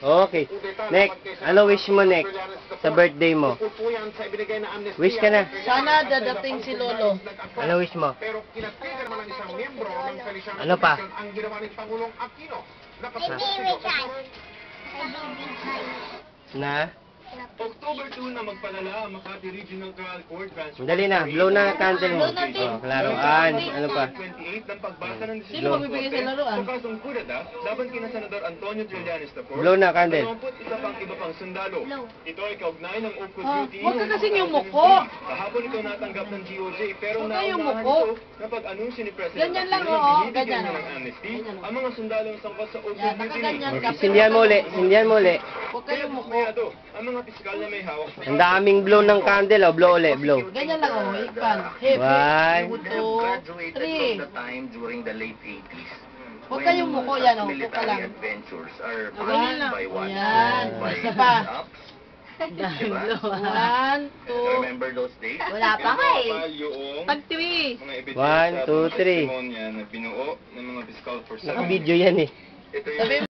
Okay. Next. Ano wish mo next? Sa birthday mo? Wish ka na. Sana dadating si Lolo. Ano wish mo? Ano pa? Na? October 2 na magpadala Makati Regional Court Branch. Dali na. Blow na candle mo. Oh, klaro. Ano pa? 28 ng pagbasa ng Sino magbibigay sa laruan? sa kasong Kurada laban kina Senador Antonio Trillanes III. Blow na candle. 21 pang iba pang sundalo. Ito ay kaugnay ng OPCO duty. Huwag ka kasing yung muko. Kahapon ito natanggap ng DOJ pero Huwag kayong naunahan muko. ito na pag-anunsyo ni President Ganyan lang, Aquino oo. na binibigyan Ganyan. niya ng amnesty ang mga sundalong sangkot sa OPCO Yan, duty. nakaganyan ka. Sindihan mo uli. Sindihan mo uli. Huwag kayong muko. Ang mga piskal na may hawak sa Ang daming blow ng candle. Oh. Blow uli. Blow. Ganyan lang, oh. Ikan. Hip, One. hip. 2, 3. the time during the late 80s. Huwag kayong muko yan, oh. Muko ka Military lang. adventures are Ayan. by one. Ayan. By Isa pa. ups. Diba? Diba? 1, 2. Remember those days? Wala pa ka eh. yung Pag 3. mga ebidensya One, two, at mga three. testimonya na binuo ng mga piskal for Naka-video yan eh. Ito Sabi